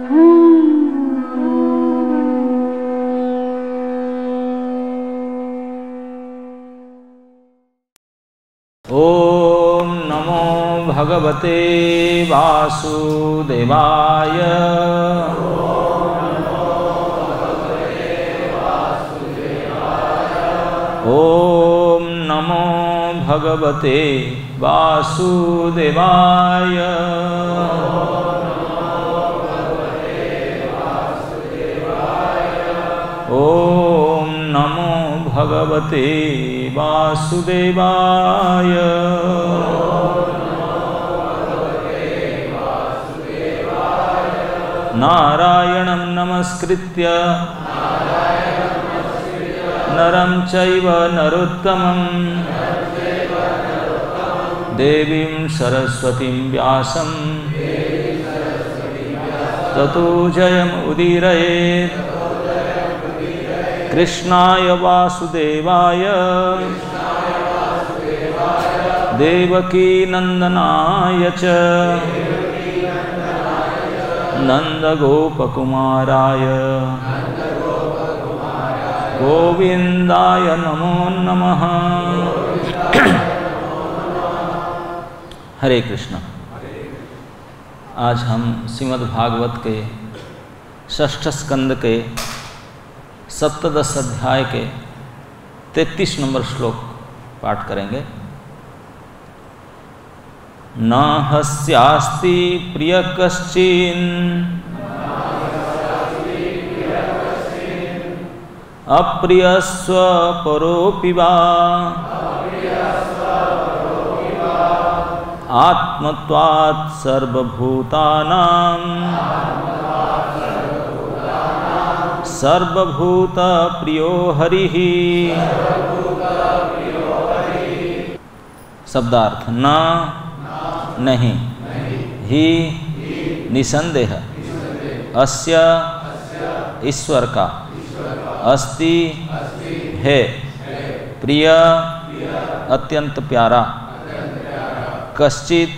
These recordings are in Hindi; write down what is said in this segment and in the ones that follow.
ओम नमो भगवते वासुदेवाय। ओम नमो भगवते वासुदेवाय। ओम नमो भगवते वासुदेवाय। नारायणं नमस्कृत्य नरं चैव नरोत्तमं देवीं सरस्वतीं व्यासं ततो जयमुदीरयेत्। कृष्णाय वासुदेवाय देवकी नंदनाय च नंदगोपकुमाराय गोविंदाय नमो नमः। हरे कृष्ण। आज हम श्रीमद् भागवत के षष्ठ स्कंद के सप्तदश अध्याय के 33 नंबर श्लोक पाठ करेंगे। न हस्यास्ति प्रिय कश्चिन् अप्रियस्व परोऽपि वा आत्मत्वात् सर्वभूतानां सर्वभूत प्रियो हरिः। शब्दार्थ न नहीं, ही निसंदेह, अस्य ईश्वर का, अस्ति है, प्रिय अत्यंत प्यारा, कश्चित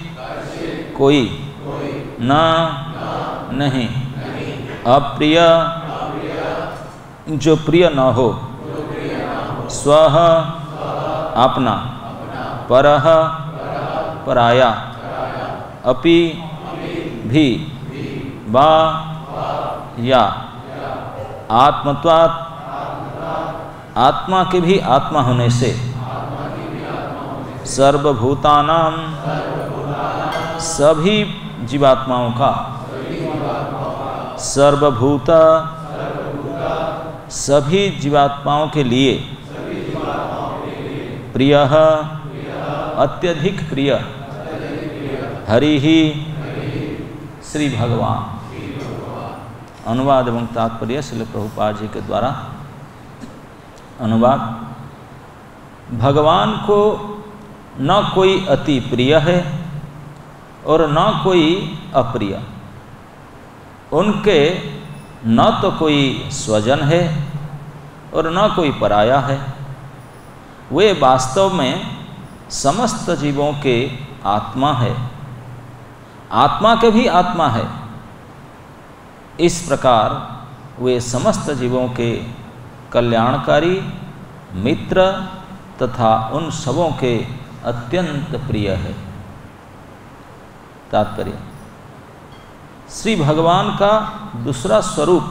कोई, न नहीं, अप्रिय जो प्रिय न हो, स्वः अपना, परः पराया, अपि भी, वा या, आत्मत्वात् आत्मा के भी आत्मा होने से, सर्वभूतानां सभी जीवात्माओं का, सर्वभूत सभी जीवात्माओं के लिए, प्रियः अत्यधिक प्रिय, हरि ही श्री भगवान। अनुवाद एवं तात्पर्य श्रील प्रभुपाद जी के द्वारा अनुवाद। भगवान को न कोई अति प्रिय है और न कोई अप्रिय। उनके न तो कोई स्वजन है और न कोई पराया है। वे वास्तव में समस्त जीवों के आत्मा है, आत्मा के भी आत्मा है। इस प्रकार वे समस्त जीवों के कल्याणकारी मित्र तथा उन सबों के अत्यंत प्रिय है। तात्पर्य, श्री भगवान का दूसरा स्वरूप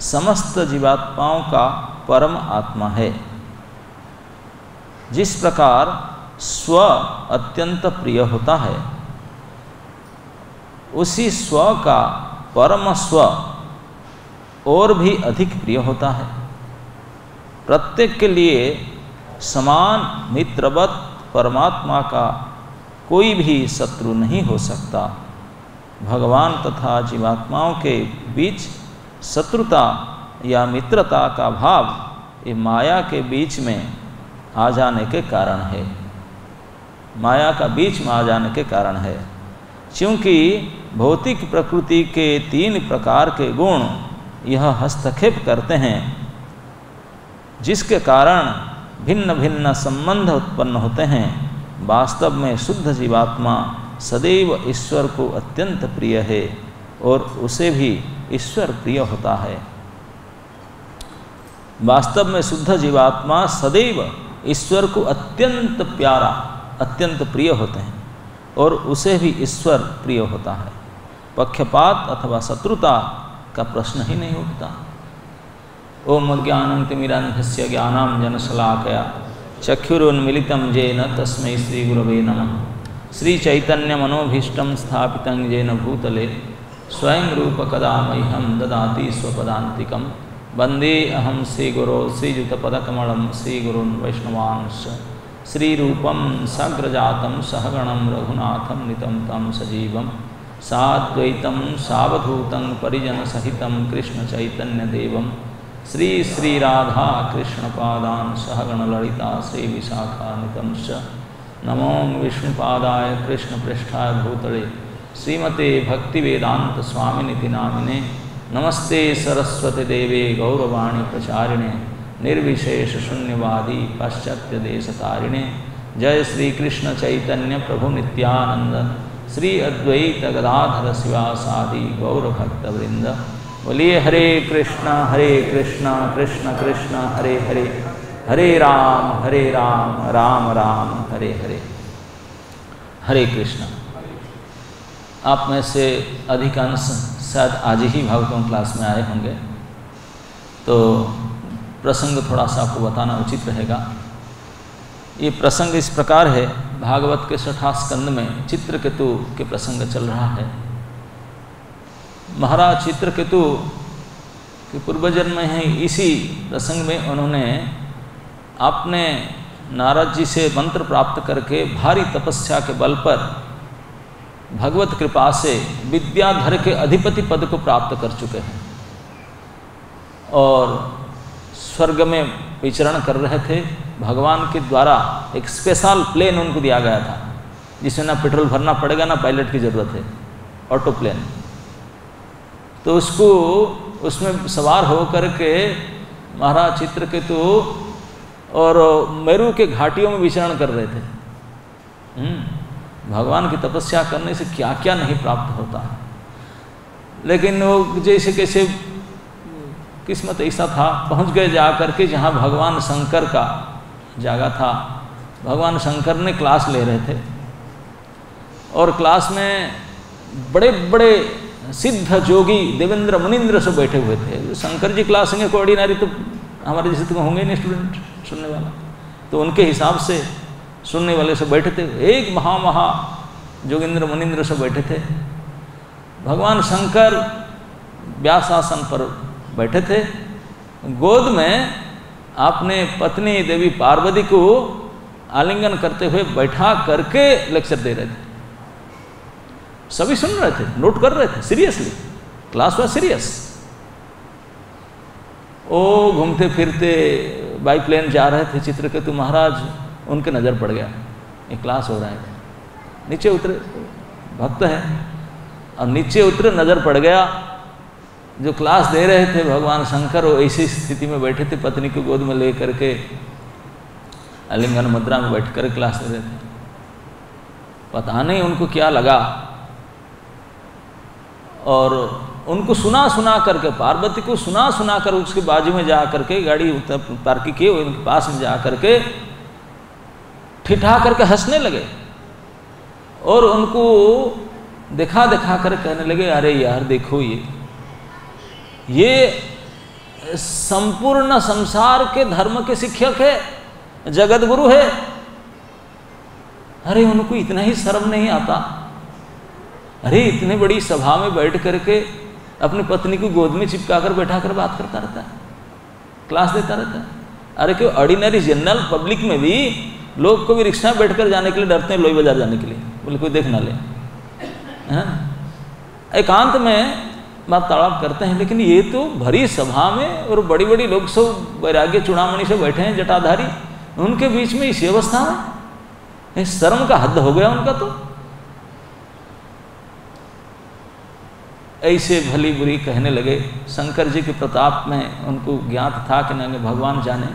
समस्त जीवात्माओं का परम आत्मा है। जिस प्रकार स्व अत्यंत प्रिय होता है, उसी स्व का परम स्व और भी अधिक प्रिय होता है। प्रत्येक के लिए समान मित्रवत परमात्मा का कोई भी शत्रु नहीं हो सकता। भगवान तथा जीवात्माओं के बीच शत्रुता या मित्रता का भाव ये माया के बीच में आ जाने के कारण है। माया का बीच में आ जाने के कारण है, क्योंकि भौतिक प्रकृति के 3 प्रकार के गुण यह हस्तक्षेप करते हैं, जिसके कारण भिन्न भिन्न संबंध उत्पन्न होते हैं। वास्तव में शुद्ध जीवात्मा सदैव ईश्वर को अत्यंत प्रिय है और उसे भी ईश्वर प्रिय होता है। वास्तव में शुद्ध जीवात्मा सदैव ईश्वर को अत्यंत प्यारा, अत्यंत प्रिय होते हैं और उसे भी ईश्वर प्रिय होता है। पक्षपात अथवा शत्रुता का प्रश्न ही नहीं उठता। ओम अज्ञानतिमिरान्धस्य ज्ञानाञ्जनशलाकया चक्षुरुन्मीलितं येन तस्मै श्रीगुरवे नमः। श्रीचैतन्यमनोभीष्टं स्थापितं येन भूतले स्वयं रूप कदा मह्यं ददाति स्वपदान्तिकं। वन्दे अहं श्रीगुरो श्रीयुतपदकमलं श्रीगुरून् वैष्णवांश्च। श्रीरूपं साग्रजातं सहगणं रघुनाथं नितं तं सजीवं साद्वैतं सावधूतं परिजनसहितं कृष्णचैतन्यदेवं श्री श्रीराधा कृष्णपादान् सहगणललिता श्रीविशाखान्वितं च। नमो विष्णुपादाय कृष्णपृष्ठाय भूतले श्रीमते भक्तिवेदांत स्वामिनिति नामिने। नमस्ते सरस्वती देवे गौरवाणी प्रचारिणे निर्विशेष शून्यवादी पाश्चात्य देशतारिणे। जय श्री कृष्ण चैतन्य प्रभु नित्यानंद श्री अद्वैत गदाधर शिवासादि गौरभक्तवृंद। बोलिए हरे कृष्ण कृष्ण कृष्ण हरे हरे, हरे राम राम राम हरे हरे। हरे कृष्ण। आप में से अधिकांश शायद आज ही भागवतम क्लास में आए होंगे, तो प्रसंग थोड़ा सा आपको बताना उचित रहेगा। ये प्रसंग इस प्रकार है, भागवत के 6ठा स्कंद में चित्रकेतु के प्रसंग चल रहा है। महाराज चित्रकेतु के पूर्वजन्म में ही इसी प्रसंग में उन्होंने अपने नारद जी से मंत्र प्राप्त करके भारी तपस्या के बल पर भगवत कृपा से विद्याधर के अधिपति पद को प्राप्त कर चुके हैं और स्वर्ग में विचरण कर रहे थे। भगवान के द्वारा एक स्पेशल प्लेन उनको दिया गया था जिसमें ना पेट्रोल भरना पड़ेगा ना पायलट की ज़रूरत है, ऑटो प्लेन। तो उसको उसमें सवार हो करके महाराज चित्रकेतु और मेरू के घाटियों में विचरण कर रहे थे। भगवान की तपस्या करने से क्या क्या नहीं प्राप्त होता है, लेकिन वो जैसे कैसे किस्मत ऐसा था, पहुंच गए जा करके जहाँ भगवान शंकर का जगह था। भगवान शंकर ने क्लास ले रहे थे और क्लास में बड़े बड़े सिद्ध जोगी देवेंद्र मुनीन्द्र सब बैठे हुए थे। शंकर जी क्लास लेंगे, कोई ऑर्डिनरी तो हमारे जैसे तो होंगे नहीं स्टूडेंट सुनने वाला, तो उनके हिसाब से सुनने वाले सब बैठे थे। एक महा जोगिंद्र मुनीन्द्र सब बैठे थे। भगवान शंकर व्यासासन पर बैठे थे। गोद में आपने पत्नी देवी पार्वती को आलिंगन करते हुए बैठा करके लेक्चर दे रहे थे। सभी सुन रहे थे, नोट कर रहे थे सीरियसली। Class was serious. ओ घूमते फिरते बाई प्लेन जा रहे थे चित्रकेतु महाराज, उनके नज़र पड़ गया ये क्लास हो रहा है। नीचे उतरे, भक्त है, और नीचे उतरे, नज़र पड़ गया जो क्लास दे रहे थे भगवान शंकर, वो ऐसी स्थिति में बैठे थे, पत्नी को गोद में ले करके आलिंगन मुद्रा में बैठ कर क्लास दे रहे थे। पता नहीं उनको क्या लगा, और उनको सुना करके, पार्वती को सुना कर उसके बाजू में जा करके, गाड़ी पार्किंग किए उनके पास में जा करके ठिठा करके हंसने लगे और उनको दिखा कर कहने लगे, अरे यार देखो, ये संपूर्ण संसार के धर्म के शिक्षक है, जगत गुरु है। अरे उनको इतना ही शर्म नहीं आता? अरे इतने बड़ी सभा में बैठ करके अपनी पत्नी को गोद में चिपका कर बैठा कर बात करता रहता है, क्लास देता रहता है। अरे क्यों ऑर्डिनरी जनरल पब्लिक में भी लोग को भी रिक्शा में बैठकर जाने के लिए डरते हैं, लोई बाजार जाने के लिए, बोले कोई देख ना ले। एकांत में बात ताड़ाप करते हैं, लेकिन ये तो भरी सभा में और बड़ी बड़ी लोग सब वैराग्य चूड़ामणि से बैठे हैं, जटाधारी, उनके बीच में इसी अवस्था में इस शर्म का हद हो गया उनका। तो ऐसे भली बुरी कहने लगे। शंकर जी के प्रताप में उनको ज्ञात था कि नहीं भगवान जाने,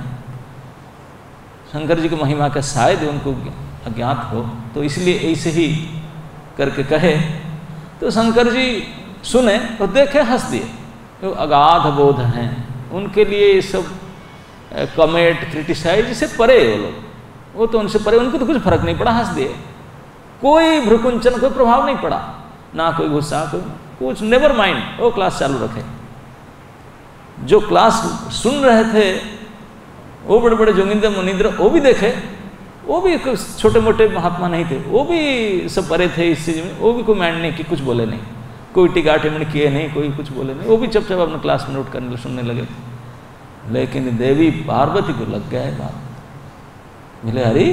शंकर जी की महिमा का शायद उनको अज्ञात हो, तो इसलिए ऐसे ही करके कहे। तो शंकर जी सुने तो देखे हंस दिए। तो अगाध बोध हैं, उनके लिए ये सब कमेंट क्रिटिसाइज से परे वो लोग, वो तो उनसे परे, उनको तो कुछ फर्क नहीं पड़ा, हंस दिए। कोई भ्रुकुंचन, कोई प्रभाव नहीं पड़ा, ना कोई गुस्सा, कोई कुछ, नेवर माइंड, वो क्लास चालू रखे। जो क्लास सुन रहे थे वो बड़े बड़े जोगिंदर मुनिंद्र, वो भी देखे, वो भी छोटे मोटे महात्मा नहीं थे, वो भी सब परे थे इस चीज़ में, वो भी कोई माइंड नहीं कि कुछ बोले नहीं, कोई टिका टिप्पणी किए नहीं, कोई कुछ बोले नहीं, वो भी चुपचाप अपने क्लास में नोट करने सुनने लगे थे। लेकिन देवी पार्वती को लग गया है बात, बोले अरे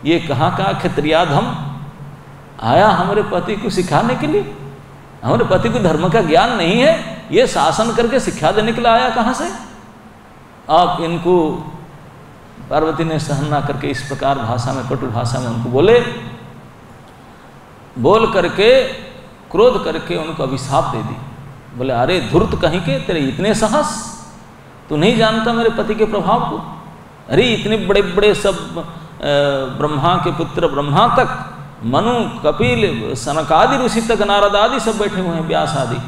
ये कहाँ क्षत्रियाधम आया हमारे पति को सिखाने के लिए, हमारे पति को धर्म का ज्ञान नहीं है, ये शासन करके शिक्षा देने के लिए आया कहाँ से। आप इनको पार्वती ने सहन ना करके इस प्रकार भाषा में, कटु भाषा में उनको बोले, बोल करके क्रोध करके उनको अभिशाप दे दी। बोले अरे धूर्त कहीं के, तेरे इतने साहस, तू नहीं जानता मेरे पति के प्रभाव को। अरे इतने बड़े बड़े सब ब्रह्मा के पुत्र ब्रह्मा तक, मनु कपिल सनकादि ऋषि तक, नारद आदि सब बैठे हुए हैं, व्यास आदि,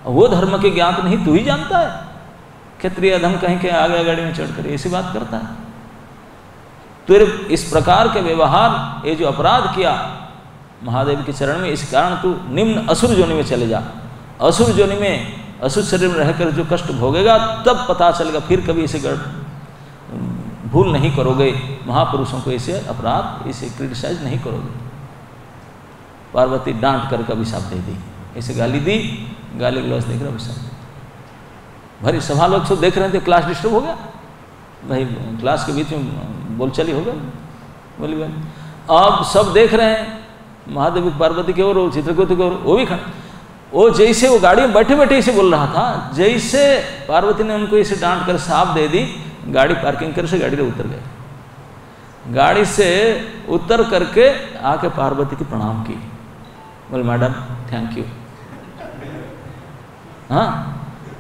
वो धर्म के ज्ञात नहीं, तू ही जानता है। क्षत्रिय अधम कहीं के आगे गाड़ी में चढ़ कर ऐसी बात करता है। तेरे इस प्रकार के व्यवहार, ये जो अपराध किया महादेव के चरण में, इस कारण तू निम्न असुर जोनि में चले जा। असुर जोनि में, असुर शरीर में रहकर जो कष्ट भोगेगा तब पता चलेगा, फिर कभी इसे भूल नहीं करोगे, महापुरुषों को ऐसे अपराध, इसे क्रिटिसाइज नहीं करोगे। पार्वती डांट करके अभिशाप दे दी, ऐसे गाली दी, गाली गलौज देख रहे अभिशाप। भरी सभा लोग सब देख रहे थे, क्लास डिस्टर्ब हो गया भाई, क्लास के बीच में बोलचाली हो गया, बोली भाई अब सब देख रहे हैं महादेव पार्वती की ओर, चित्रकूट की ओर, वो भी खड़ा, वो जैसे वो गाड़ी में बैठे बैठे इसे बोल रहा था, जैसे पार्वती ने उनको इसे डांट कर साफ दे दी, गाड़ी पार्किंग कर से गाड़ी से उतर गए। गाड़ी से उतर करके आके पार्वती की प्रणाम की, बोले मैडम थैंक यू, हाँ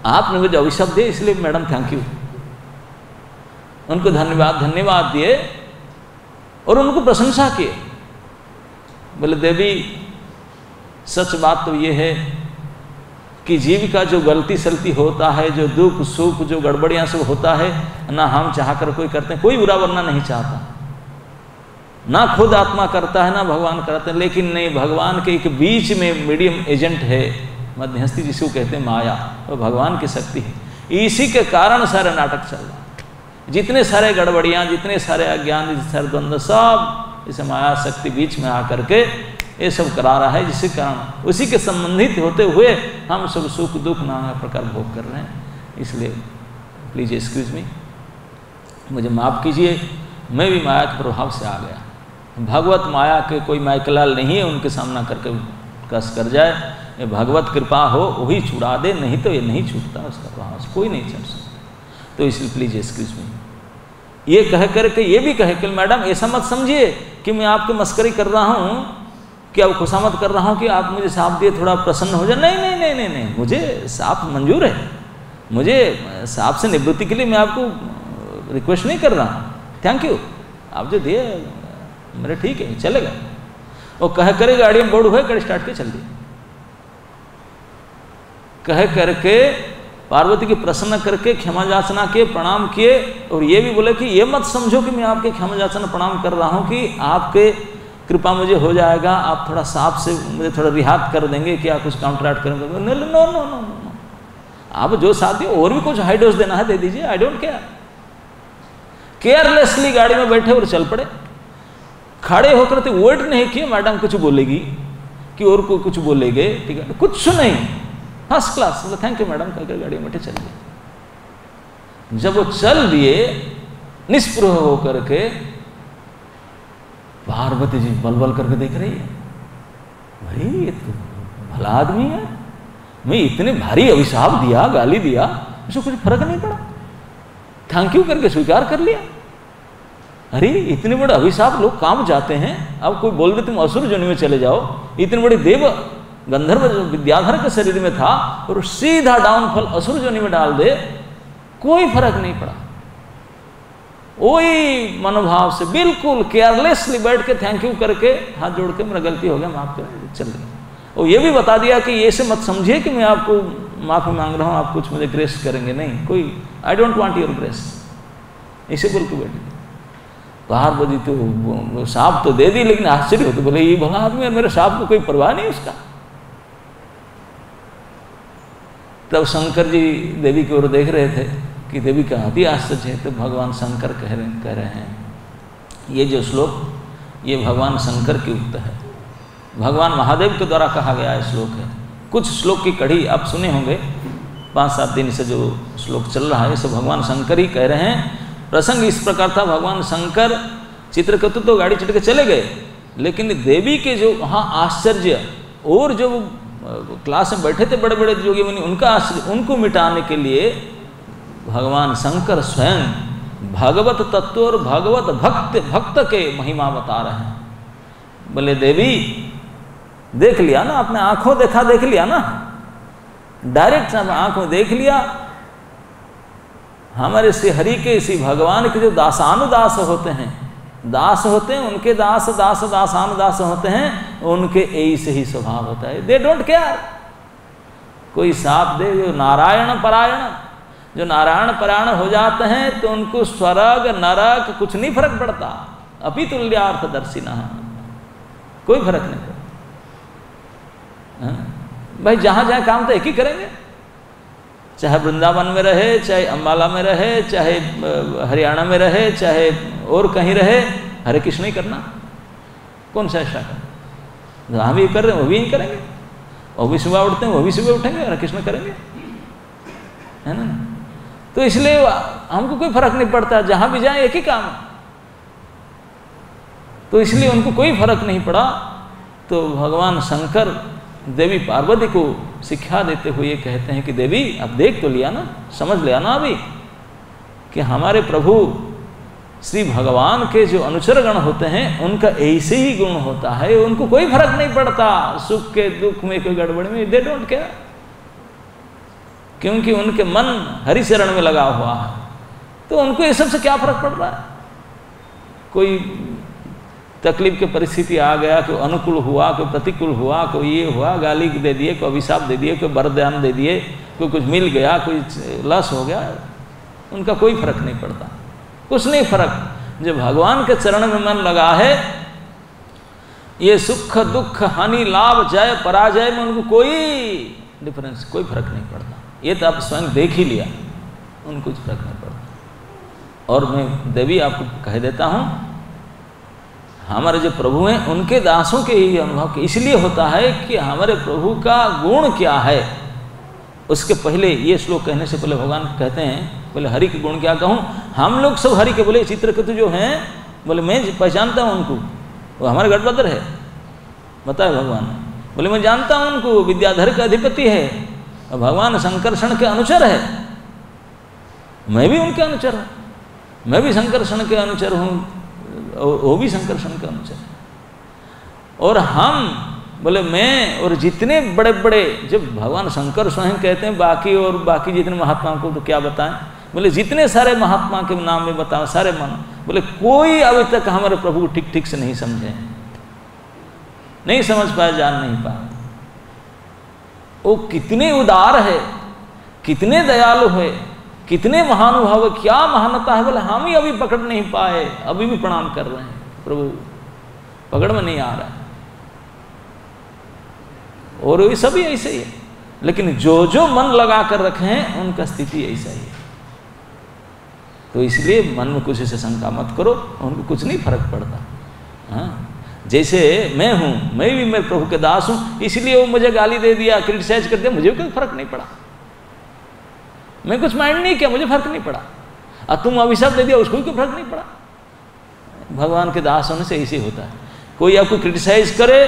आपने मुझे अभिशाप दिए इसलिए मैडम थैंक यू। उनको धन्यवाद दिए और उनको प्रशंसा किए। बोले देवी सच बात तो ये है कि जीव का जो गलती सलती होता है, जो दुख सुख, जो गड़बड़ियाँ सब होता है ना, हम चाहकर कोई करते हैं, कोई बुरा बनना नहीं चाहता, ना खुद आत्मा करता है ना भगवान करते हैं, लेकिन नहीं, भगवान के एक बीच में मीडियम एजेंट है, मध्यस्थी जिसको कहते हैं माया, वो भगवान की शक्ति है। इसी के कारण सारे नाटक चल रहा है, जितने सारे गड़बड़ियाँ, जितने सारे अज्ञान, जितने सारे द्वंद्व, सब इसे माया शक्ति बीच में आकर के ये सब करा रहा है, जिसके कारण उसी के संबंधित होते हुए हम सब सुख दुख नाना प्रकार भोग कर रहे हैं। इसलिए प्लीज एक्सक्यूज मी, मुझे माफ़ कीजिए, मैं भी माया के प्रभाव से आ गया। भगवत माया के कोई माइकलाल नहीं है उनके सामना करके कस कर जाए, ये भगवत कृपा हो वही छुड़ा दे, नहीं तो ये नहीं छूटता, उसका प्रभाव कोई नहीं छूट सकता। तो इसलिए प्लीज एक्सक्यूज मी, ये कह करके ये भी कहे कि मैडम ऐसा मत समझिए कि मैं आपकी मस्करी कर रहा हूँ, कि अब खुशामद कर रहा हूँ कि आप मुझे साफ दिए थोड़ा प्रसन्न हो जाए, नहीं नहीं नहीं नहीं नहीं, मुझे साफ मंजूर है, मुझे साफ से निवृत्ति के लिए मैं आपको रिक्वेस्ट नहीं कर रहा हूँ, थैंक यू, आप जो दिए मेरे ठीक है, चलेगा। वो कह करे गाड़ी में बोर्ड हुए, गाड़ी स्टार्ट के चल दी, कह करके पार्वती की प्रसन्न करके क्षमा याचना किए, प्रणाम किए, और ये भी बोले कि ये मत समझो कि मैं आपके क्षमा याचना प्रणाम कर रहा हूँ कि आपके कृपा मुझे हो जाएगा, आप थोड़ा साफ से मुझे थोड़ा रिहात कर देंगे, क्या कुछ काउंटरैक्ट करेंगे, no no no no no, आप जो साथ दिए और भी कुछ हाई डोज देना है दे दीजिए, आई डोंट केयर। केयरलेसली गाड़ी में बैठे और चल पड़े, खड़े होकर तो वेट नहीं किए मैडम कुछ बोलेगी कि और को कुछ बोलेगे, ठीक है, कुछ नहीं, फर्स्ट क्लास, मतलब थैंक यू मैडम कहकर गाड़ी में बैठे चल दिए। जब वो चल दिए निष्पृह होकर के, पार्वती जी बल बल करके देख रही है, भाई ये तो भला आदमी है, मैं इतने भारी अभिशाप दिया, गाली दिया, उसको कुछ फर्क नहीं पड़ा, थैंक यू करके स्वीकार कर लिया। अरे इतने बड़े अभिशाप लोग काम जाते हैं, अब कोई बोल दे तुम असुर जोनि में चले जाओ, इतने बड़े देव गंधर्व विद्याधर के शरीर में था और सीधा डाउनफॉल असुर जोनि में डाल दे, कोई फर्क नहीं पड़ा। वही मनोभाव से बिल्कुल केयरलेसली बैठ के थैंक यू करके हाथ जोड़ के मेरा गलती हो गया माफ कर चल गया। और ये भी बता दिया कि ये से मत समझिए कि मैं आपको माफ़ी मांग रहा हूँ, आप कुछ मुझे ग्रेस करेंगे, नहीं, कोई I don't want your grace, इसे बोल के बैठी। पार्वती तो सांप तो दे दी, लेकिन आश्चर्य हो तो बोले ये भला आदमी है, मेरे सांप को कोई परवाह नहीं उसका। तब शंकर जी देवी की ओर देख रहे थे कि देवी का अति आश्चर्य है। तो भगवान शंकर कह रहे हैं, ये जो श्लोक ये भगवान शंकर की उक्त है, भगवान महादेव के द्वारा कहा गया श्लोक है। कुछ श्लोक की कड़ी आप सुने होंगे, 5-7 दिन से जो श्लोक चल रहा है, इसे भगवान शंकर ही कह रहे हैं। प्रसंग इस प्रकार था, भगवान शंकर चित्रकेतु तो गाड़ी चढ़ के चले गए, लेकिन देवी के जो वहाँ आश्चर्य और जो क्लास में बैठे थे बड़े बड़े जोगी मुनि, उनका आश्चर्य, उनको मिटाने के लिए भगवान शंकर स्वयं भगवत तत्व और भगवत भक्त के महिमा बता रहे हैं। बोले देवी देख लिया ना, अपने आंखों देखा, देख लिया ना, डायरेक्ट आंखों देख लिया। हमारे श्री हरि के इसी भगवान के जो दासानुदास होते हैं, दास होते हैं, उनके दास दास दासानुदास होते हैं, उनके ऐसे ही स्वभाव होता है। दे डोंट केयर, कोई साथ दे, जो नारायण परायण, जो नारायण परायण हो जाते हैं तो उनको स्वर्ग नरक कुछ नहीं फर्क पड़ता। अपितुल्यार्थ दर्शिना, कोई फर्क नहीं पड़ता। भाई जहाँ जहाँ काम तो एक ही करेंगे, चाहे वृंदावन में रहे, चाहे अम्बाला में रहे, चाहे हरियाणा में रहे, चाहे और कहीं रहे, हरे कृष्ण ही करना। कौन सा ऐसा कर, जहाँ भी कर रहे हैं वो भी ही करेंगे, वो भी सुबह उठते हैं वो भी सुबह उठेंगे, हरे कृष्ण करेंगे, है ना। तो इसलिए हमको कोई फर्क नहीं पड़ता, जहाँ भी जाए एक ही काम। तो इसलिए उनको कोई फर्क नहीं पड़ा। तो भगवान शंकर देवी पार्वती को शिक्षा देते हुए कहते हैं कि देवी अब देख तो लिया ना, समझ लिया ना अभी कि हमारे प्रभु श्री भगवान के जो अनुचर गण होते हैं उनका ऐसे ही गुण होता है, उनको कोई फर्क नहीं पड़ता, सुख के दुख में कोई गड़बड़ में, दे डोंट केयर, क्योंकि उनके मन हरि शरण में लगा हुआ है। तो उनको ये सब से क्या फर्क पड़ रहा है। कोई तकलीफ की परिस्थिति आ गया, कोई अनुकूल हुआ, कोई प्रतिकूल हुआ, कोई ये हुआ, गाली दे दिए, कोई अभिशाप दे दिए, कोई वरदान दे दिए, कोई कुछ मिल गया, कोई लॉस हो गया, उनका कोई फर्क नहीं पड़ता, कुछ नहीं फर्क। जब भगवान के चरण में मन लगा है, ये सुख दुख हानि लाभ जय पराजय में उनको कोई डिफरेंस, कोई फर्क नहीं पड़ता। ये तो आप स्वयं देख ही लिया, उनको कुछ फर्क नहीं पड़ता। और मैं देवी आपको कह देता हूँ, हमारे जो प्रभु हैं उनके दासों के ही अनुभव के इसलिए होता है कि हमारे प्रभु का गुण क्या है। उसके पहले ये श्लोक कहने से पहले भगवान कहते हैं, बोले हरि के गुण क्या कहूँ। हम लोग सब हरि के बोले, चित्रकेतु जो हैं बोले मैं पहचानता हूँ उनको, वो हमारे गढ़बद्र है, बताए भगवान। बोले मैं जानता हूँ उनको, विद्याधर के अधिपति है, और भगवान शंकरषण के अनुचर है, मैं भी उनके अनुचर हूँ, मैं भी शंकरषण के अनुचर हूँ, वो भी शंकरषण का अनुचर है। और हम बोले मैं और जितने बड़े बड़े, जब भगवान शंकर स्वयं कहते हैं बाकी और बाकी जितने महात्माओं को तो क्या बताएं, बोले जितने सारे महात्मा के नाम में बताओ सारे मन, बोले कोई अभी तक हमारे प्रभु को ठीक ठीक से नहीं समझे, नहीं समझ पाए, जान नहीं पाए। वो कितने उदार है, कितने दयालु है, कितने महानुभाव है, क्या महानता है, बोले हम ही अभी पकड़ नहीं पाए, अभी भी प्रणाम कर रहे हैं, प्रभु पकड़ में नहीं आ रहा है। और ये सभी ऐसे ही है, लेकिन जो जो मन लगा कर रखे हैं उनका स्थिति ऐसा ही है। तो इसलिए मन में कुछ से शंका मत करो, उनको कुछ नहीं फर्क पड़ता। हाँ, जैसे मैं हूँ, मैं भी मेरे प्रभु के दास हूँ, इसलिए वो मुझे गाली दे दिया, क्रिटिसाइज कर दिया, मुझे कोई फर्क नहीं पड़ा, मैं कुछ माइंड नहीं किया, मुझे फर्क नहीं पड़ा। और तुम अभिशाप दे दिया, उसको कोई फर्क नहीं पड़ा। भगवान के दास होने से ऐसे होता है, कोई आपको क्रिटिसाइज करे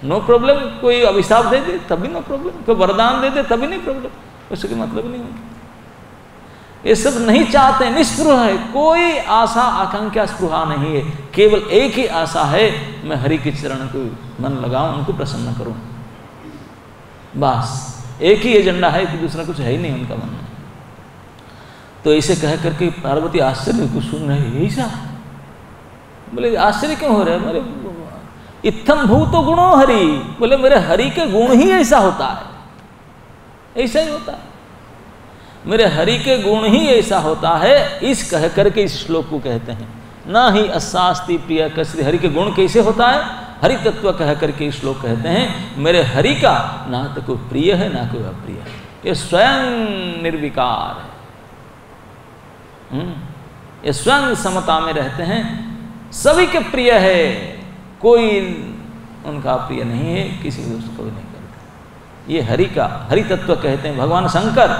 नो प्रॉब्लम, कोई अभिशाप दे दे तभी नो प्रॉब्लम, कोई वरदान दे दे तभी नहीं प्रॉब्लम, उसके मतलब नहीं होता। ये सब नहीं चाहते, निस्पृह है, कोई आशा आकांक्षा स्पृहा नहीं है, केवल एक ही आशा है, मैं हरि के चरण को मन लगाऊं, उनको प्रसन्न करूं, बस एक ही एजेंडा है, कि दूसरा कुछ है ही नहीं उनका मन में। तो ऐसे कह करके पार्वती आश्चर्य को सुन रहे, ऐसा बोले आश्चर्य क्यों हो रहा है, बोले इत्थम भूतो गुणो हरि, बोले मेरे हरि के गुण ही ऐसा होता है, ऐसा ही होता है, मेरे हरि के गुण ही ऐसा होता है। इस कह करके इस श्लोक को कहते हैं, ना ही अस्सास्ति प्रिय कश्री। हरि के गुण कैसे होता है, हरि तत्व कह करके इस श्लोक कहते हैं मेरे हरि का ना तो कोई प्रिय है ना कोई अप्रिय है, ये स्वयं निर्विकार है, ये स्वयं समता में रहते हैं, सभी के प्रिय है, कोई उनका प्रिय नहीं है, किसी दूसरे को भी नहीं करते। ये हरि का, हरि तत्व कहते हैं। भगवान शंकर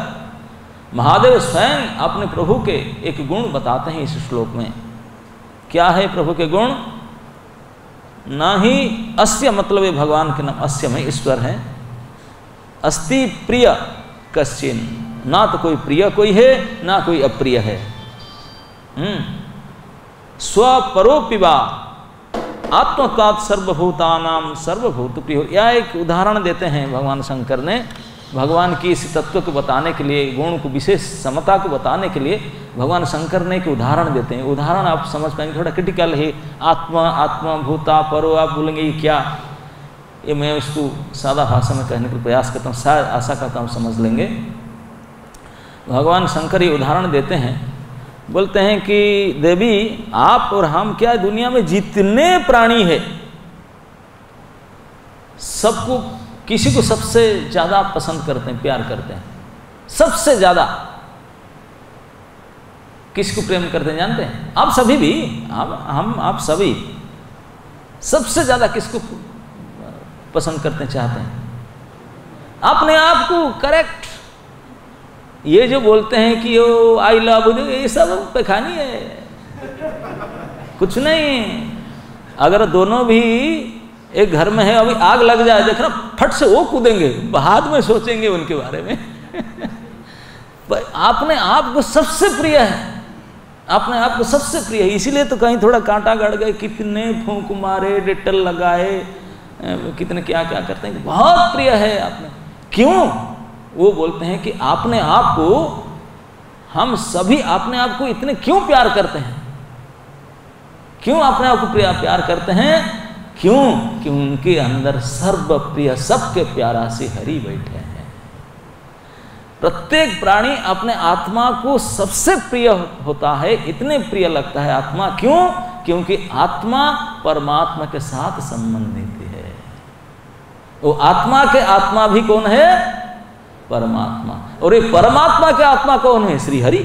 महादेव स्वयं अपने प्रभु के एक गुण बताते हैं इस श्लोक में। क्या है प्रभु के गुण? ना ही अस्य, मतलब ये भगवान के नाम अस्य में ईश्वर है, अस्ति प्रिय कश्चिन, ना तो कोई प्रिय कोई है ना कोई अप्रिय है। स्वपरोपिवा आत्मत्वात् सर्वभूतानां सर्वभूत प्रिय। यह एक उदाहरण देते हैं भगवान शंकर ने, भगवान की इस तत्व को बताने के लिए, गुण को, विशेष समता को बताने के लिए भगवान शंकर ने एक उदाहरण देते हैं। उदाहरण आप समझ पाएंगे, थोड़ा क्रिटिकल है। आत्मा, आत्मा, भूता, परो, आप बोलेंगे ये क्या, ये मैं उसको सादा भाषा में कहने का प्रयास करता हूँ, शायद आशा करता हूँ समझ लेंगे। भगवान शंकर ये उदाहरण देते हैं, बोलते हैं कि देवी आप और हम, क्या दुनिया में जितने प्राणी है सबको, किसी को सबसे ज्यादा पसंद करते हैं, प्यार करते हैं, सबसे ज्यादा किसको प्रेम करते हैं जानते हैं? आप सभी भी, आप सभी सबसे ज्यादा किसको पसंद करते हैं, चाहते हैं? अपने आप को। करेक्ट। ये जो बोलते हैं कि ओ आई लव यू, ये सब पैखानी है, कुछ नहीं। अगर दोनों भी एक घर में है, अभी आग लग जाए, देखना फट से वो कूदेंगे, बाद में सोचेंगे उनके बारे में। आपने आप को सबसे प्रिय है, अपने आप को सबसे प्रिय है, इसीलिए तो कहीं थोड़ा कांटा गड़ गए, कितने फूंक मारे, डेटल लगाए, कितने क्या क्या करते हैं, बहुत प्रिय है आपने। क्यों? वो बोलते हैं कि आपने आप को, हम सभी अपने आप को इतने क्यों प्यार करते हैं? क्यों अपने आप को प्यार करते हैं? क्यों? कि उनके अंदर सर्वप्रिय, सबके प्यारा से हरि बैठे हैं। प्रत्येक प्राणी अपने आत्मा को सबसे प्रिय होता है, इतने प्रिय लगता है आत्मा। क्यों? क्योंकि आत्मा परमात्मा के साथ संबंधित है। वो आत्मा के आत्मा भी कौन है? परमात्मा। और ये परमात्मा के आत्मा कौन है? श्री हरि।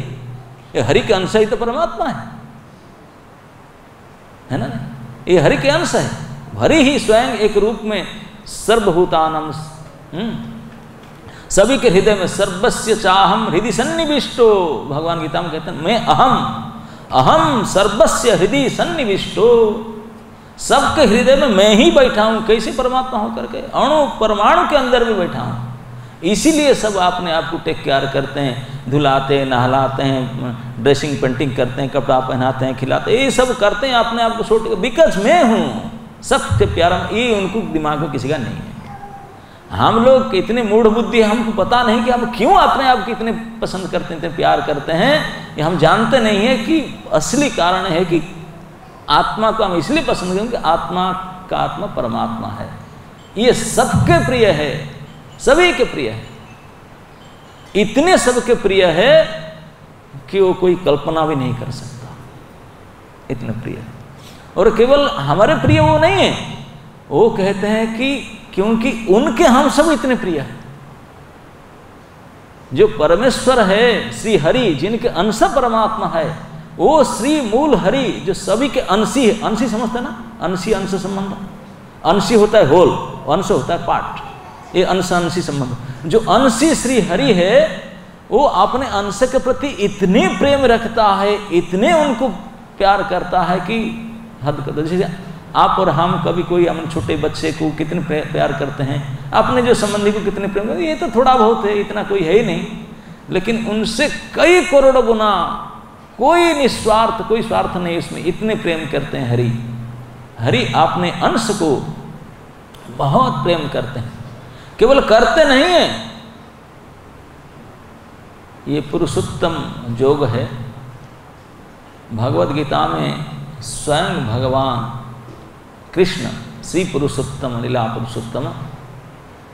ये हरि के अंश ही तो परमात्मा है ना? ये हरि के अंश है। हरि ही स्वयं एक रूप में सर्वभूतानां, सभी के हृदय में, सर्वस्य चाहम हृदय सन्निविष्टो, भगवान गीता में कहते हैं मैं अहम सर्वस्य हृदय सन्निविष्टो, सबके हृदय में मैं ही बैठा हूं। कैसे? परमात्मा होकर के अणु परमाणु के अंदर भी बैठा हूं। इसीलिए सब अपने आप को टेक केयर करते हैं, धुलाते हैं, नहलाते हैं, ड्रेसिंग पेंटिंग करते हैं, कपड़ा पहनाते हैं, खिलाते हैं, ये सब करते हैं अपने आप को छोड़ के, बिकॉज मैं हूँ सबसे प्यारा। ये उनको दिमाग में किसी का नहीं है। हम लोग इतने मूढ़ बुद्धि, हमको पता नहीं कि हम क्यों अपने आप को इतने पसंद करते हैं, इतने प्यार करते हैं। ये हम जानते नहीं है कि असली कारण है कि आत्मा को हम इसलिए पसंद करें कि आत्मा का आत्मा परमात्मा है, ये सबके प्रिय है, सभी के प्रिय है, इतने सबके प्रिय है कि वो कोई कल्पना भी नहीं कर सकता, इतने प्रिय है। और केवल हमारे प्रिय वो नहीं है, वो कहते हैं कि क्योंकि उनके हम सब इतने प्रिय हैं। जो परमेश्वर है श्री हरि, जिनके अंश परमात्मा है, वो श्री मूल हरि जो सभी के अंशी है। अंशी समझते ना? अंशी अंश संबंध, अंशी होता है होल, अंश होता है पार्ट, ये अंश अंशी संबंध। जो अंशी श्री हरि है वो अपने अंश के प्रति इतने प्रेम रखता है, इतने उनको प्यार करता है कि हद कर दो। जैसे आप और हम, कभी कोई हम छोटे बच्चे को कितने प्यार करते हैं, अपने जो संबंधी को कितने प्रेम करते हैं, ये तो थोड़ा बहुत है, इतना कोई है ही नहीं, लेकिन उनसे कई करोड़ गुना, कोई निस्वार्थ, कोई स्वार्थ नहीं उसमें, इतने प्रेम करते हैं हरि। हरि अपने अंश को बहुत प्रेम करते हैं, केवल करते नहीं है, ये पुरुषोत्तम योग है। भगवद गीता में स्वयं भगवान कृष्ण श्री पुरुषोत्तम लीला पुरुषोत्तम,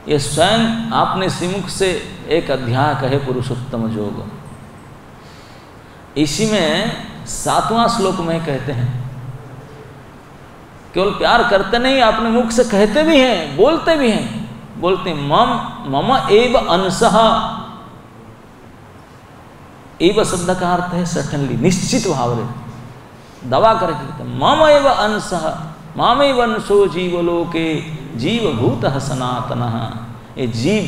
ये स्वयं आपने श्रीमुख से एक अध्याय कहे पुरुषोत्तम जोग। इसी में 7वां श्लोक में कहते हैं, केवल प्यार करते नहीं, अपने मुख से कहते भी हैं, बोलते भी हैं। बोलते हैं मम एव अंशः। एव शब्द का अर्थ है सर्टेनली, निश्चित भाव रे, दवा करके कहते मम एव अंशः मामेव अंशो जीवलोके जीवभूतः सनातनः। ये जीव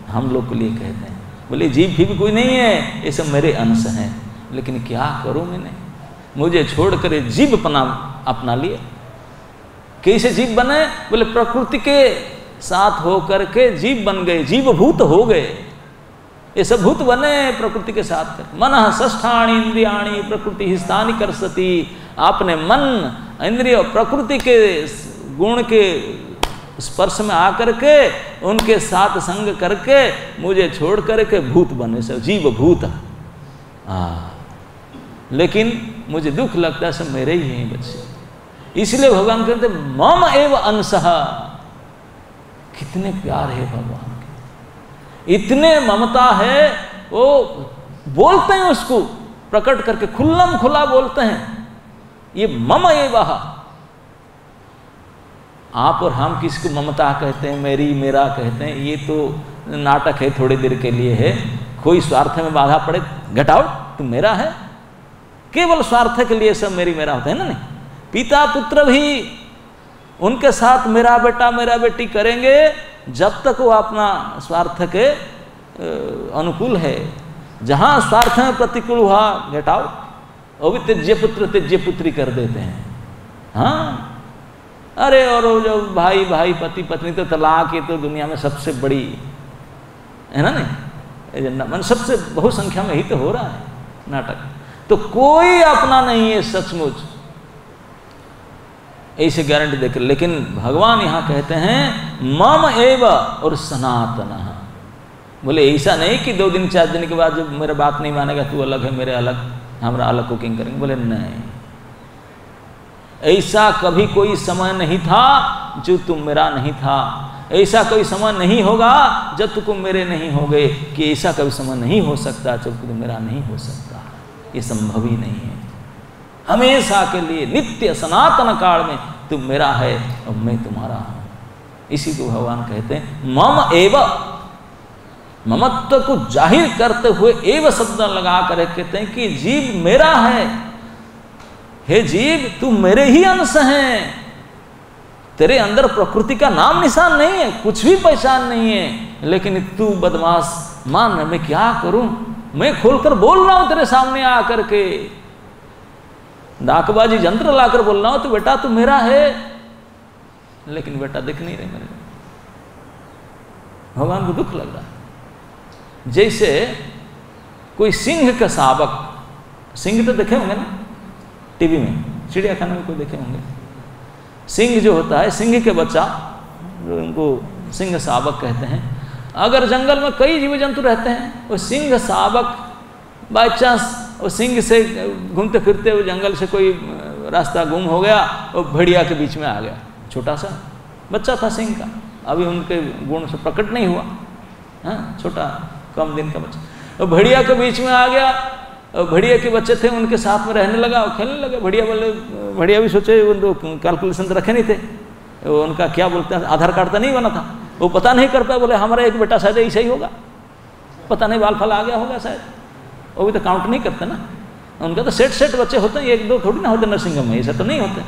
हम लोग के लिए कहते हैं। बोले जीव भी कोई नहीं है, ये सब मेरे अंश हैं। लेकिन क्या करूं मैंने, मुझे छोड़कर जीव अपना लिए। कैसे जीव बने? बोले प्रकृति के साथ होकर के जीव बन गए, जीवभूत हो गए। ये सब भूत बने प्रकृति के साथ कर। मनः षष्ठाणि इंद्रियाणि प्रकृति स्थानि कर्षति। आपने मन इंद्रिय प्रकृति के गुण के स्पर्श में आकर के उनके साथ संग करके मुझे छोड़ करके भूत बने, सब जीव भूत। लेकिन मुझे दुख लगता है सब मेरे ही हैं बच्चे। इसलिए भगवान कहते मम एव अंशः। कितने प्यार है भगवान के, इतने ममता है, वो बोलते हैं उसको प्रकट करके, खुल्लम खुला बोलते हैं ये मम एवः। आप और हम किसको ममता कहते हैं, मेरी मेरा कहते हैं, ये तो नाटक है, थोड़ी देर के लिए है। कोई स्वार्थ में बाधा पड़े, गेट आउट, तुम मेरा है। केवल स्वार्थ के लिए सब मेरी मेरा होता है ना। नहीं, पिता पुत्र भी उनके साथ मेरा बेटा मेरा बेटी करेंगे जब तक वो अपना स्वार्थ के अनुकूल है। जहाँ स्वार्थ में प्रतिकूल हुआ, गेट आउट, वो भी त्यज्य पुत्र त्यज्य पुत्री कर देते हैं। हाँ, अरे और वो जो भाई भाई पति पत्नी, तो तलाक ये तो दुनिया में सबसे बड़ी है ना। नहीं, मन सबसे बहुसंख्या में ही तो हो रहा है नाटक। तो कोई अपना नहीं है सचमुच, ऐसे गारंटी देकर। लेकिन भगवान यहाँ कहते हैं मम एव और सनातन। बोले ऐसा नहीं कि 2 दिन 4 दिन के बाद जब मेरा बात नहीं मानेगा, तू अलग है मेरे अलग, हमरा अलग कुकिंग करेंगे। बोले नहीं, ऐसा कभी कोई समय नहीं था जो तुम मेरा नहीं था। ऐसा कोई समय नहीं होगा जब तुम मेरे नहीं होगे, कि ऐसा कभी समय नहीं हो सकता जब तुम मेरा नहीं हो सकता। ये संभव ही नहीं है। हमेशा के लिए नित्य सनातन काल में तुम मेरा है और मैं तुम्हारा हूं। इसी को भगवान कहते हैं मम एव। ममत्व को जाहिर करते हुए एव शब्द लगा कर कहते हैं कि जीव मेरा है। हे जीव, तू मेरे ही अंश है। तेरे अंदर प्रकृति का नाम निशान नहीं है, कुछ भी पहचान नहीं है। लेकिन तू बदमाश, मान मैं क्या करूं, मैं खोलकर बोल रहा हूं तेरे सामने आकर के, डाकबाजी यंत्र लाकर बोल रहा हूं, तो बेटा तू मेरा है। लेकिन बेटा दिख नहीं रहे मेरे। भगवान को दुख लग रहा है। जैसे कोई सिंह का शावक, सिंह तो देखे होंगे ना टीवी में, चिड़ियाखाना में कोई देखे होंगे। सिंह जो होता है, सिंह के बच्चा, जो उनको सिंह शावक कहते हैं। अगर जंगल में कई जीव जंतु रहते हैं, वो सिंह शावक बाई चांस वो सिंह से घूमते फिरते हुए जंगल से कोई रास्ता गुम हो गया, वो भेड़िया के बीच में आ गया। छोटा सा बच्चा था सिंह का, अभी उनके गुण से प्रकट नहीं हुआ, हाँ, छोटा कम दिन का बच्चा। वो भेड़िया के बीच में आ गया, और भेड़िया के बच्चे थे, उनके साथ में रहने लगा, खेलने लगे। भेड़िया बोले, भेड़िया भी सोचे, वो कैलकुलेशन तो रखे नहीं थे, वो उनका क्या बोलते हैं, आधार कार्ड तो नहीं बना था, वो पता नहीं कर पाया। बोले हमारा एक बेटा शायद ऐसा ही होगा, पता नहीं बाल फल आ गया होगा शायद। वो भी तो काउंट नहीं करते ना, उनका तो सेट बच्चे होते हैं, 1-2 थोड़ी ना होते नर्सिंग में, ऐसा तो नहीं होते।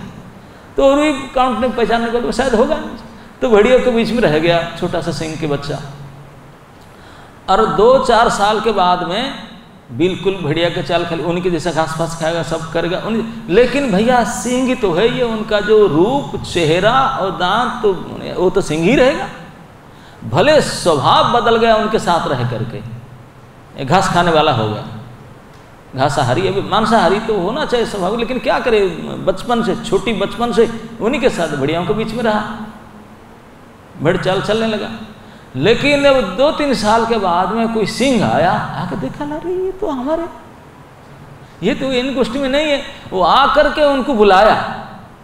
तो और भी काउंट नहीं पहचानने को शायद होगा नहीं। तो भेड़िया के बीच में रह गया छोटा सा सिंह के बच्चा। और 2-4 साल के बाद में बिल्कुल भेड़िया के चाल खाली उनके जैसा घास फास खाएगा, सब करेगा। लेकिन भैया सिंह तो है ये, उनका जो रूप चेहरा और दांत, तो वो तो सिंह ही रहेगा। भले स्वभाव बदल गया उनके साथ रह करके, घास खाने वाला हो गया, घासाहारी, अभी मांसाहारी तो होना चाहिए स्वभाव। लेकिन क्या करे, बचपन से, छोटी बचपन से उन्हीं के साथ भेड़ियाओं के बीच में रहा, भेड़ चाल चलने लगा। लेकिन जब 2-3 साल के बाद में कोई सिंह आया, आकर देखा, अरे ये तो हमारे, ये तो इन गोष्ठी में नहीं है। वो आकर के उनको बुलाया,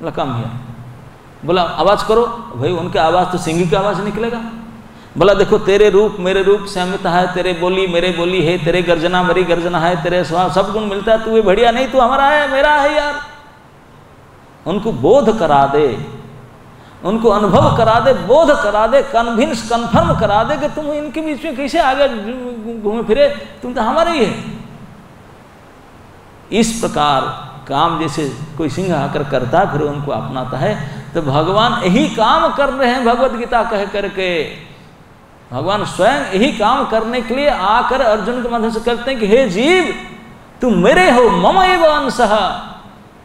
कम हियर, बोला आवाज़ करो, भाई उनके आवाज़ तो सिंह की आवाज़ निकलेगा। बोला देखो तेरे रूप मेरे रूप साम्यता है, तेरे बोली मेरे बोली है, तेरे गर्जना मेरी गर्जना है, तेरे स्वभाव सब गुण मिलता है, तू ये बढ़िया नहीं, तू हमारा है मेरा है यार। उनको बोध करा दे, उनको अनुभव करा दे, बोध करा दे, कन्विंस कन्फर्म करा दे कि तुम इनके बीच में कैसे आगे घूमे फिरे, तुम तो हमारे ही है। इस प्रकार काम जैसे कोई सिंह आकर करता है फिर उनको अपनाता है, तो भगवान यही काम कर रहे हैं भगवत गीता कह करके। भगवान स्वयं यही काम करने के लिए आकर अर्जुन के माध्यम से करते हैं कि हे जीव तुम मेरे हो, मम एव अंशः,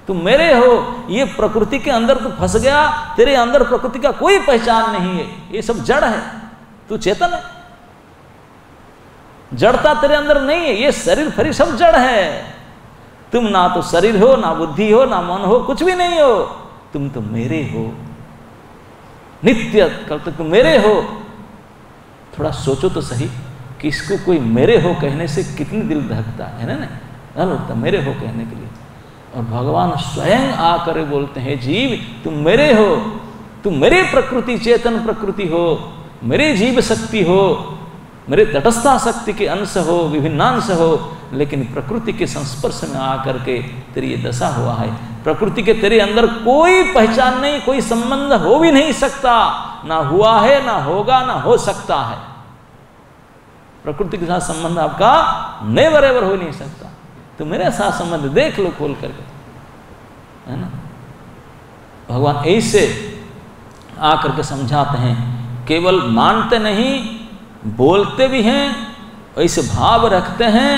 तुम मेरे हो। ये प्रकृति के अंदर तू फंस गया, तेरे अंदर प्रकृति का कोई पहचान नहीं है, ये सब जड़ है, तू चेतन है, जड़ता तेरे अंदर नहीं है, ये शरीर फरी सब जड़ है। तुम ना तो शरीर हो, ना बुद्धि हो, ना मन हो, कुछ भी नहीं हो, तुम तो मेरे हो, नित्य कल तक तुम मेरे हो। थोड़ा सोचो तो सही कि इसको कोई मेरे हो कहने से कितनी दिल धड़कता है ना लगता मेरे हो कहने के लिए। और भगवान स्वयं आकर बोलते हैं जीव तुम मेरे हो, तुम मेरे प्रकृति चेतन प्रकृति हो, मेरे जीव शक्ति हो, मेरे तटस्था शक्ति के अंश हो, विभिन्नांश हो, लेकिन प्रकृति के संस्पर्श में आकर के तेरी ये दशा हुआ है। प्रकृति के तेरे अंदर कोई पहचान नहीं, कोई संबंध हो भी नहीं सकता, ना हुआ है, ना होगा, ना हो सकता है। प्रकृति के साथ संबंध आपका नेवर एवर हो नहीं सकता। तो मेरे साथ संबंध देख लो खोल करके, है ना। भगवान ऐसे आकर के समझाते हैं, केवल मानते नहीं बोलते भी हैं, ऐसे भाव रखते हैं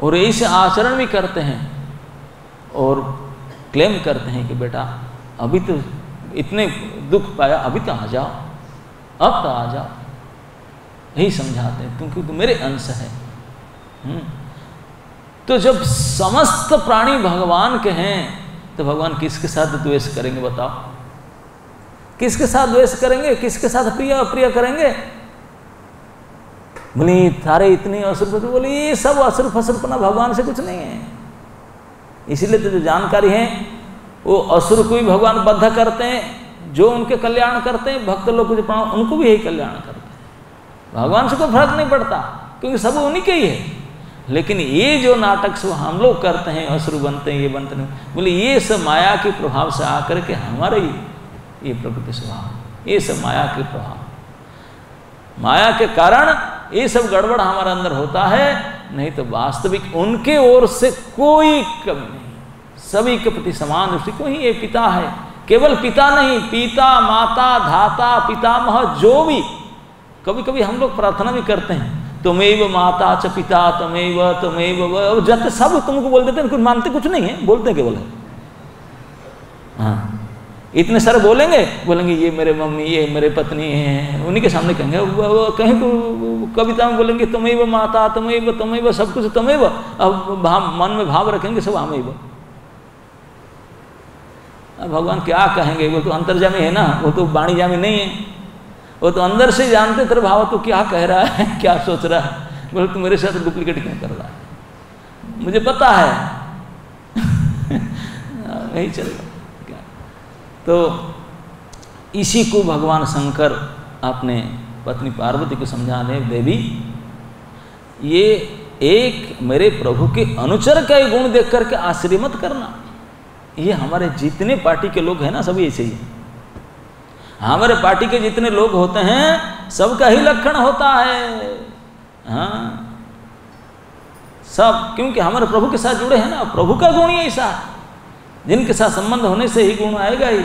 और ऐसे आचरण भी करते हैं और क्लेम करते हैं कि बेटा अभी तो इतने दुख पाया, अभी तो आ जाओ, अब तो आ जाओ। यही समझाते हैं क्योंकि तो मेरे अंश है। तो जब समस्त प्राणी भगवान के हैं तो भगवान किसके साथ द्वेष करेंगे बताओ? किसके साथ द्वेष करेंगे? किसके साथ प्रिय अप्रिय करेंगे? बोले थारे इतनी असुर, बोले ये सब असुर फसुरपना भगवान से कुछ नहीं है। इसीलिए तो जो जानकारी है वो असुर को भी भगवान बद्ध करते हैं, जो उनके कल्याण करते हैं भक्त लोग को जो प्राण उनको भी यही कल्याण करते हैं। भगवान से कोई फर्क नहीं पड़ता क्योंकि सब उन्हीं के ही है। लेकिन ये जो नाटक सब हम लोग करते हैं, असुर बनते हैं, ये बनते नहीं, बोले ये सब माया के प्रभाव से आकर के हमारे ही ये प्रकृति स्वभाव, ये सब माया के प्रभाव, माया के कारण ये सब गड़बड़ हमारे अंदर होता है। नहीं तो वास्तविक उनके ओर से कोई कमी नहीं, सभी के प्रति समान दृष्टि को ही ये पिता है। केवल पिता नहीं, पिता माता धाता पितामह, जो भी कभी कभी हम लोग प्रार्थना भी करते हैं, तुमेव माता च पिता तुमेव जब सब तुमको बोल देते हैं, कुछ मानते कुछ नहीं है, बोलते केवल है। हाँ इतने सारे बोलेंगे ये मेरे मम्मी, ये मेरे पत्नी हैं, उन्हीं के सामने कहेंगे। कहीं कविता में बोलेंगे तुमेव माता तुमेव सब कुछ तुमेव, अब मन में भाव रखेंगे सब हमें। अब भगवान क्या कहेंगे? वो तो अंतर्जामी है ना, वो तो वाणीजामी नहीं है, वो तो अंदर से जानते तेरे भाव तो क्या कह रहा है, क्या सोच रहा है। बोले तू मेरे साथ डुप्लीकेट क्यों कर रहा है, मुझे पता है। नहीं चलेगा। तो इसी को भगवान शंकर अपने पत्नी पार्वती को समझाने, देवी ये एक मेरे प्रभु के अनुचर का गुण देख करके आश्चर्य मत करना। ये हमारे जितने पार्टी के लोग हैं ना सभी ऐसे ही हैं। हमारे पार्टी के जितने लोग होते हैं सबका ही लक्षण होता है। हाँ सब, क्योंकि हमारे प्रभु के साथ जुड़े हैं ना, प्रभु का गुण ही ऐसा है, जिनके साथ संबंध होने से ही गुण आएगा ही।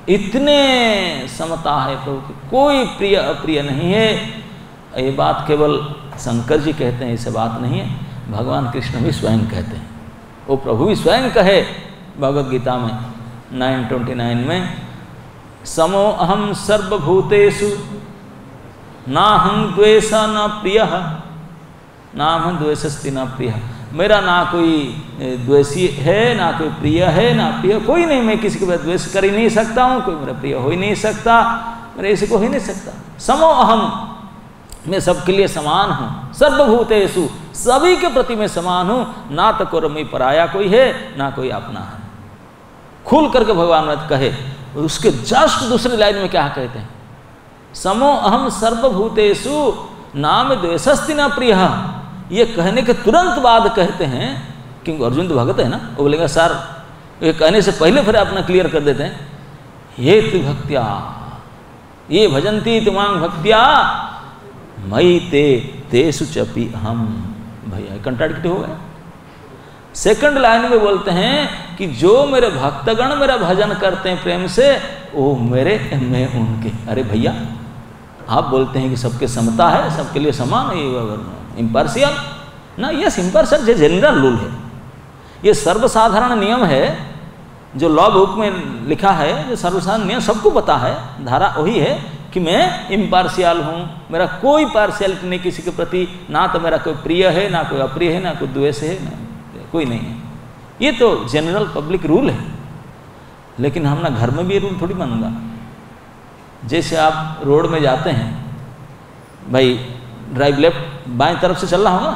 इतने समता है प्रभु की, कोई प्रिय अप्रिय नहीं है। ये बात केवल शंकर जी कहते हैं, ऐसे बात नहीं है, भगवान कृष्ण भी स्वयं कहते हैं। वो प्रभु भी स्वयं कहे भगवद गीता में 9:29 में, समो अहम सर्वभूतेषु नाहं द्वेष न प्रिय नाहं द्वेषस्ति न प्रिय। मेरा ना कोई द्वेषी है, ना कोई प्रिय है, ना प्रिय कोई नहीं। मैं किसी के द्वेष कर ही नहीं सकता हूँ, कोई मेरा प्रिय हो ही नहीं सकता, मेरे ऐसे को ही नहीं सकता। समो अहम, मैं सबके लिए समान हूँ। सर्वभूतेषु, सभी के प्रति मैं समान हूँ। ना तो कोई मैं पराया कोई है, ना कोई अपना है। खुल करके भगवान कहे उसके जस्ट दूसरी लाइन में क्या कहते हैं, समो अहम सर्वभूतेषु नाम द्वेषस्ति न प्रिय। ये कहने के तुरंत बाद कहते हैं, क्योंकि अर्जुन तो भगत है ना, वो बोलेगा सर, ये कहने से पहले फिर अपना क्लियर कर देते हैं, ये तु भक्त्या ये भजन्ति तुमांग भक्त्या मयि ते तेषु चपि अहम। भैया कंट्राडिक्ट हो गया। सेकंड लाइन में बोलते हैं कि जो मेरे भक्तगण मेरा भजन करते हैं प्रेम से, वो मेरे, मैं उनके। अरे भैया आप बोलते हैं कि सबके समता है, सबके लिए समान है, इम्पार्शियल ना, यस इम्पार्शियल, ये जनरल रूल है, ये सर्वसाधारण नियम है जो लॉ बुक में लिखा है, जो सर्वसाधारण नियम सबको पता है, धारा वही है कि मैं इम्पार्शियल हूँ, मेरा कोई पार्शियलिटी नहीं किसी के प्रति, ना तो मेरा कोई प्रिय है, ना कोई अप्रिय है, ना कोई द्वेष है, ना कोई नहीं है। ये तो जनरल पब्लिक रूल है। लेकिन हम ना घर में भी ये रूल थोड़ी मानूंगा। जैसे आप रोड में जाते हैं, भाई ड्राइव लेफ्ट बाएं तरफ से चलना होगा,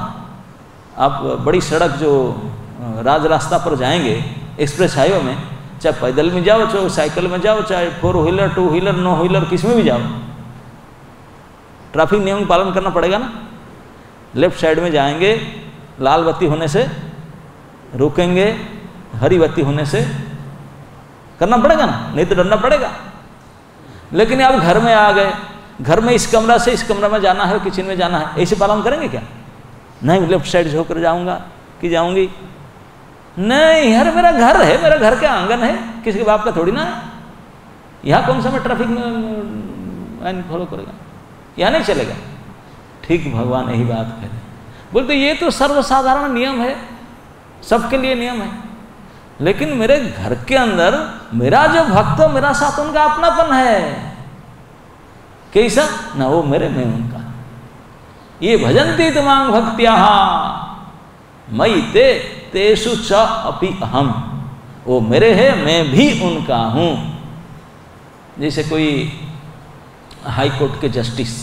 आप बड़ी सड़क जो राज रास्ता पर जाएंगे एक्सप्रेस हाईवे में, चाहे पैदल में जाओ, चाहे साइकिल में जाओ, चाहे 4 व्हीलर 2 व्हीलर 9 व्हीलर किस में भी जाओ, ट्रैफिक नियम का पालन करना पड़ेगा ना। लेफ्ट साइड में जाएंगे, लाल बत्ती होने से रुकेंगे, हरी बत्ती होने से करना पड़ेगा ना, नहीं तो डरना पड़ेगा। लेकिन आप घर में आ गए, घर में इस कमरा से इस कमरा में जाना है, किचन में जाना है, ऐसे पालन करेंगे क्या? नहीं लेफ्ट साइड से होकर जाऊंगा कि जाऊंगी, नहीं यार मेरा घर है, मेरा घर के आंगन है, किसी के बाप का थोड़ी ना है, यहाँ कौन सा मैं ट्रैफिक में फॉलो करेगा, यहाँ नहीं चलेगा। ठीक भगवान यही बात कहते हैं, बोलते ये तो सर्वसाधारण नियम है, सबके लिए नियम है, लेकिन मेरे घर के अंदर मेरा जो भक्त मेरा साथ उनका अपनापन है, कैसा ना, वो मेरे मैं उनका। ये भजन्ति तुमांग भक्त्या मयि ते तेषु च अपि अहम, वो मेरे है मैं भी उनका हूं। जैसे कोई हाई कोर्ट के जस्टिस,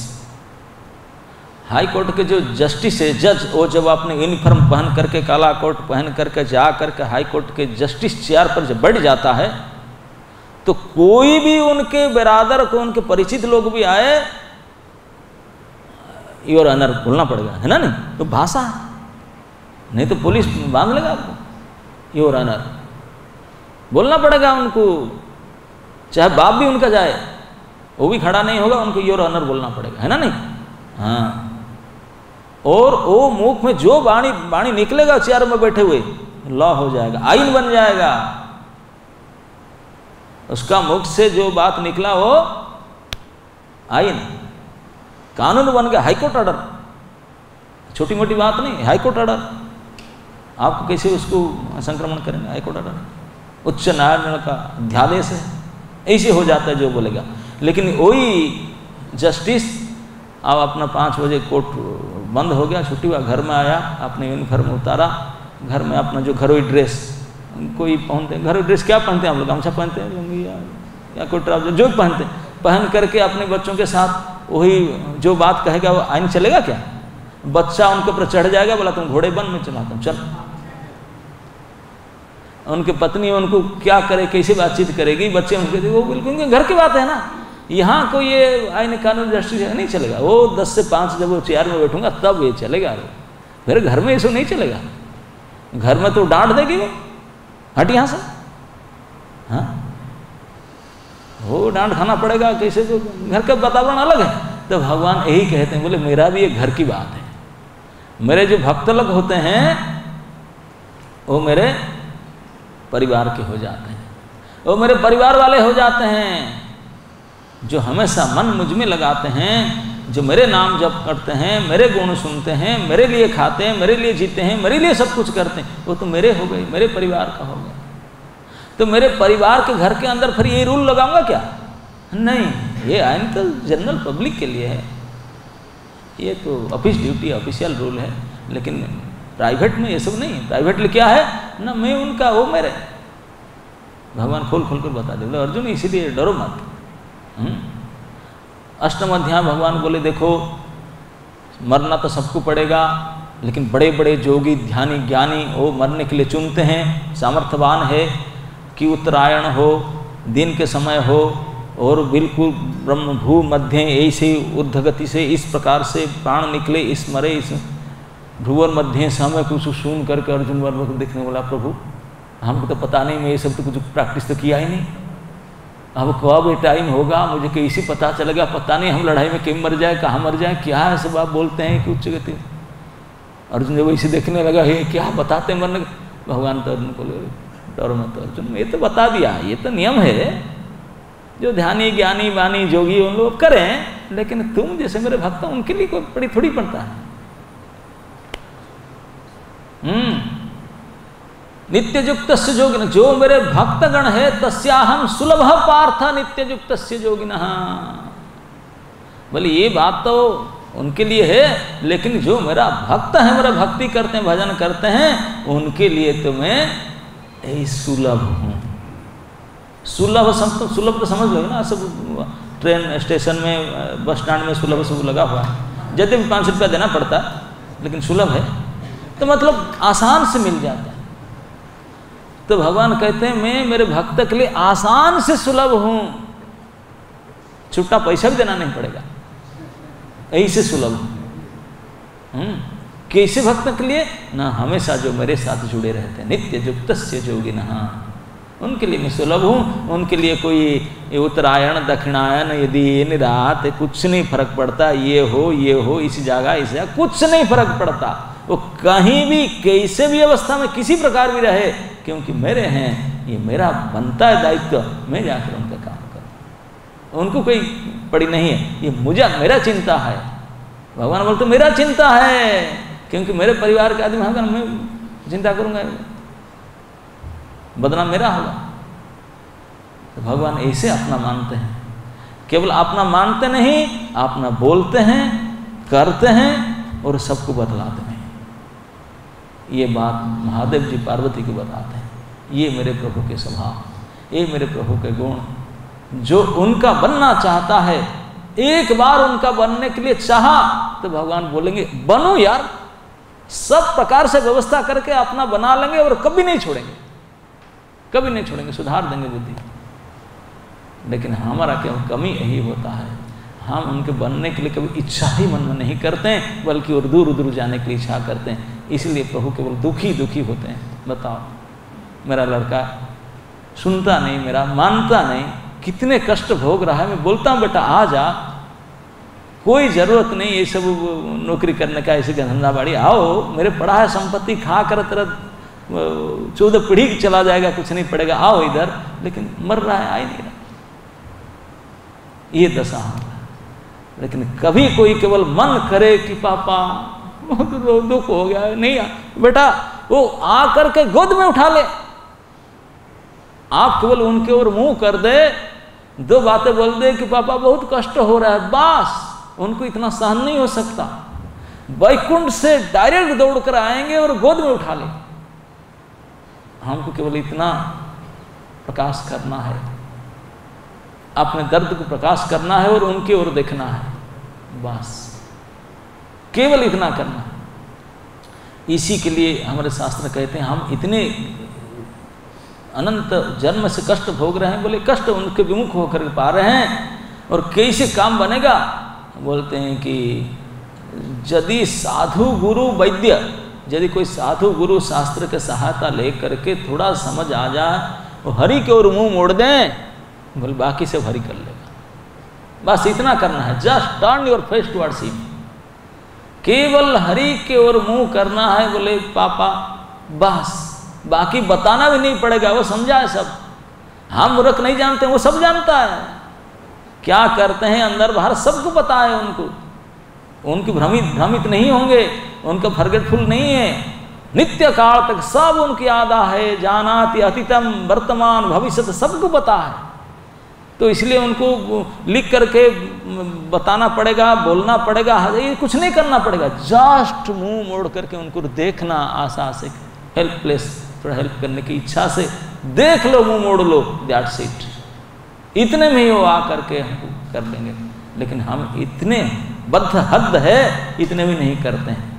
हाई कोर्ट के जो जस्टिस है, जज, वो जब अपने यूनिफॉर्म पहन करके, काला कोट पहन करके जा करके हाई कोर्ट के जस्टिस चेयर पर जब बैठ जाता है, तो कोई भी उनके बिरादर को, उनके परिचित लोग भी आए, योर ऑनर बोलना पड़ेगा, है ना, नहीं तो भाषा, नहीं तो पुलिस बांध लेगा आपको, योर ऑनर बोलना पड़ेगा उनको, चाहे बाप भी उनका जाए वो भी खड़ा नहीं होगा, उनको योर ऑनर बोलना पड़ेगा, है ना, नहीं। हाँ, और वो मुख में जो वाणी निकलेगा चेयर में बैठे हुए, लॉ हो जाएगा, आईन बन जाएगा। उसका मुख से जो बात निकला वो आईन, कानून बन गया, हाईकोर्ट ऑर्डर, छोटी मोटी बात नहीं, हाईकोर्ट ऑर्डर। आप कैसे उसको संक्रमण करेंगे, हाईकोर्ट ऑर्डर, उच्च न्यायालय का अध्यादेश है, ऐसे हो जाता है जो बोलेगा। लेकिन वही जस्टिस, अब अपना 5 बजे कोर्ट बंद हो गया, छुट्टी हुआ, घर में आया, अपने यूनिफॉर्म उतारा, घर में अपना जो घरोई ड्रेस, कोई पहनते हैं घरोई ड्रेस, क्या पहनते हैं हम लोग, गमछा पहनते हैं, लुंगी या कोई ट्राउजर जो पहनते हैं, पहन करके अपने बच्चों के साथ वही जो बात कहेगा वो आईन चलेगा क्या? बच्चा उनके ऊपर चढ़ जाएगा, बोला तुम घोड़े बन, मैं चलाता हूँ, चल। उनकी पत्नी उनको क्या करे, कैसे बातचीत करेगी, बच्चे उनके, वो बिल्कुल घर की बात है ना। यहाँ कोई ये आईन कानून जस्टिस नहीं चलेगा। वो 10 से 5 जब वो चेयर में बैठूंगा तब ये चलेगा, मेरे घर में ऐसा नहीं चलेगा। घर में तो डांट देगी वो, हट यहाँ से, हाँ वो डांट खाना पड़ेगा, कैसे, तो घर का वातावरण अलग है। तो भगवान यही कहते हैं, बोले मेरा भी ये घर की बात है, मेरे जो भक्त लोग होते हैं वो मेरे परिवार के हो जाते हैं, वो मेरे परिवार वाले हो जाते हैं, जो हमेशा मन मुझ में लगाते हैं, जो मेरे नाम जप करते हैं, मेरे गुण सुनते हैं, मेरे लिए खाते हैं, मेरे लिए जीते हैं, मेरे लिए सब कुछ करते हैं, वो तो मेरे हो गए, मेरे परिवार का हो गया। तो मेरे परिवार के घर के अंदर फिर ये रूल लगाऊंगा क्या? नहीं, ये आईन तो जनरल पब्लिक के लिए है, ये तो ऑफिस ड्यूटी, ऑफिशियल रूल है। लेकिन प्राइवेट में ये सब नहीं। प्राइवेट में क्या है ना, मैं उनका, वो मेरे। भगवान खोल खोल कर बता दे, बोले अर्जुन इसीलिए डरो मत। अष्टम अध्याय भगवान बोले देखो मरना तो सबको पड़ेगा, लेकिन बड़े बड़े जोगी ध्यानी ज्ञानी वो मरने के लिए चुनते हैं, सामर्थ्यवान है कि उत्तरायण हो दिन के समय हो और बिल्कुल ब्रह्म भू मध्य ऐसे ऊर्ध्व गति से इस प्रकार से प्राण निकले, इस मरे, इस भ्रुवर मध्य से हमें कुछ सुन करके अर्जुन वर्मा को देखने बोला, प्रभु हमको तो पता नहीं, मैं ये सब तो कुछ प्रैक्टिस तो किया ही नहीं, अब कब ये टाइम होगा, मुझे कैसे पता चलेगा, पता नहीं हम लड़ाई में कहीं मर जाए, कहाँ मर जाए, क्या है सब आप बोलते हैं कि उच्च गति। अर्जुन जब इसे देखने लगा, ये क्या बताते मरने, भगवान तो अर्जुन को डरो मत अर्जुन, ये तो बता दिया, ये तो नियम है, जो ध्यानी ज्ञानी वानी जोगी उन लोग करें, लेकिन तुम जैसे मेरे भक्त उनके लिए कोई बड़ी थोड़ी पड़ता है। नित्ययुक्त योगिन, जो मेरे भक्तगण है तस्याहम सुलभ पार्थ नित्ययुक्त योगिन। बोले ये बात तो उनके लिए है, लेकिन जो मेरा भक्त है, मेरा भक्ति करते हैं, भजन करते हैं, उनके लिए तो मैं सुलभ हूँ। सुलभ सुलभ तो समझ लो ना, सब ट्रेन स्टेशन में, बस स्टैंड में सुलभ सब लगा हुआ है, जैसे भी 5 रुपया देना पड़ता है, लेकिन सुलभ है तो मतलब आसान से मिल जाता है। तो भगवान कहते हैं मैं मेरे भक्त के लिए आसान से सुलभ हूँ, छुट्टा पैसा भी देना नहीं पड़ेगा, ऐसे सुलभ हूँ। कैसे भक्त के लिए ना, हमेशा जो मेरे साथ जुड़े रहते हैं, नित्य युक्तस्य योगिनः, उनके लिए मैं सुलभ हूँ। उनके लिए कोई उत्तरायण दक्षिणायन यदि रात कुछ नहीं फर्क पड़ता, ये हो इस जगह कुछ नहीं फर्क पड़ता, वो कहीं भी कैसे भी अवस्था में किसी प्रकार भी रहे, क्योंकि मेरे हैं, ये मेरा बनता है दायित्व, मैं जाकर उनका काम करूँ, उनको कोई पड़ी नहीं है, ये मुझे मेरा चिंता है। भगवान बोलते मेरा चिंता है, क्योंकि मेरे परिवार के आदमी होगा, मैं चिंता करूँगा, बदनाम मेरा होगा। तो भगवान ऐसे अपना मानते हैं, केवल अपना मानते नहीं, अपना बोलते हैं, करते हैं और सबको बतलाते हैं। ये बात महादेव जी पार्वती को बताते हैं, ये मेरे प्रभु के स्वभाव, ये मेरे प्रभु के गुण। जो उनका बनना चाहता है, एक बार उनका बनने के लिए चाहा तो भगवान बोलेंगे बनो यार, सब प्रकार से व्यवस्था करके अपना बना लेंगे और कभी नहीं छोड़ेंगे, कभी नहीं छोड़ेंगे, सुधार देंगे बुद्धि। लेकिन हमारा क्या कमी यही होता है, हम उनके बनने के लिए कभी इच्छा ही मन में नहीं करते हैं, बल्कि और दूर दूर जाने की इच्छा करते हैं। इसलिए प्रभु केवल दुखी दुखी होते हैं। बताओ, मेरा लड़का सुनता नहीं, मेरा मानता नहीं, कितने कष्ट भोग रहा है। मैं बोलता हूँ बेटा आ जा, कोई ज़रूरत नहीं ये सब नौकरी करने का, ऐसे धंधा बाड़ी, आओ मेरे पड़ा है संपत्ति, खा कर तेरा 14 पीढ़ी चला जाएगा, कुछ नहीं पड़ेगा, आओ इधर। लेकिन मर रहा है, आ ही नहीं रहा, ये दशा है। लेकिन कभी कोई केवल मन करे कि पापा दुख हो गया, नहीं बेटा, वो आ करके गोद में उठा ले, आप केवल उनके ओर मुंह कर दे, 2 बातें बोल दे कि पापा बहुत कष्ट हो रहा है, बस उनको इतना सहन नहीं हो सकता, वैकुंठ से डायरेक्ट दौड़ कर आएंगे और गोद में उठा ले। हमको केवल इतना प्रकाश करना है, अपने दर्द को प्रकाश करना है और उनकी ओर देखना है, बस केवल इतना करना है। इसी के लिए हमारे शास्त्र कहते हैं हम इतने अनंत जन्म से कष्ट भोग रहे हैं, बोले कष्ट उनके विमुख होकर पा रहे हैं। और कैसे काम बनेगा, बोलते हैं कि यदि साधु गुरु वैद्य, यदि कोई साधु गुरु शास्त्र के सहायता ले करके थोड़ा समझ आ जाए, वो हरि के ओर मुंह मोड़ दें, बोले बाकी सब हरि कर लेगा। बस इतना करना है, just turn your face towards him, केवल हरि के ओर मुंह करना है। बोले पापा बस, बाकी बताना भी नहीं पड़ेगा, वो समझा है सब। हम मूर्ख नहीं जानते, वो सब जानता है, क्या करते हैं अंदर बाहर सबको पता है उनको। उनकी भ्रमित नहीं होंगे, उनका फॉरगेटफुल नहीं है, नित्य काल तक सब उनकी यादा है, जानाति अतीतम वर्तमान भविष्य सबको पता है। तो इसलिए उनको लिख करके बताना पड़ेगा, बोलना पड़ेगा, ये कुछ नहीं करना पड़ेगा, जस्ट मुंह मोड़ करके उनको देखना, आशा से हेल्पलेस, थोड़ा हेल्प करने की इच्छा से देख लो, मुंह मोड़ लो, दैट्स इट। इतने में ही वो आ करके हमको कर देंगे। लेकिन हम इतने बद्ध हद है, इतने भी नहीं करते हैं।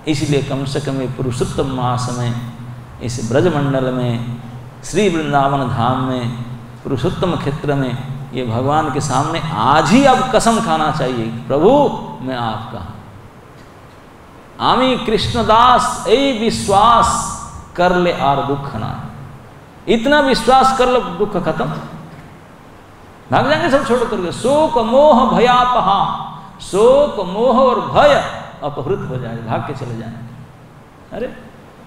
इसलिए कम से कम पुरुषोत्तम मास में, इस ब्रजमंडल में, श्री वृंदावन धाम में पुरुषोत्तम क्षेत्र में ये भगवान के सामने आज ही अब कसम खाना चाहिए, प्रभु मैं आपका हूँ, आमी कृष्णदास ए विश्वास कर ले आर दुख ना। इतना विश्वास कर लो, दुख खत्म, भाग जाएंगे सब छोड़ करके। शोक मोह भयापहा, शोक मोह और भय अपहृत हो जाएगा, भाग के चले जाएंगे। अरे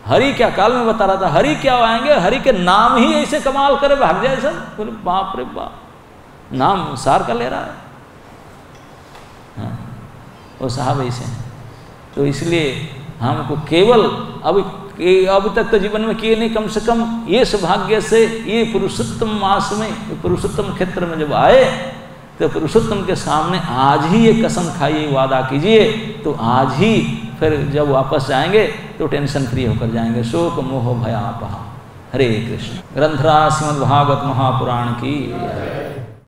हरि क्या, काल में बता रहा था, हरि क्या आएंगे, हरि के नाम ही ऐसे कमाल करे, भाग जाए सब। बोले बाप रे बाप, नाम सार का ले रहा है। हाँ, वो साहब ऐसे हैं। तो इसलिए हमको केवल अब तक तो जीवन में किए नहीं, कम से कम ये सौभाग्य से ये पुरुषोत्तम मास में, पुरुषोत्तम क्षेत्र में जब आए तो पुरुषोत्तम के सामने आज ही ये कसम खाइए, वादा कीजिए, तो आज ही फिर जब वापस जाएंगे तो टेंशन फ्री होकर जाएंगे। शोक मोह भयापहा। हरे कृष्ण। ग्रंथराज श्रीमद् भागवत महापुराण की।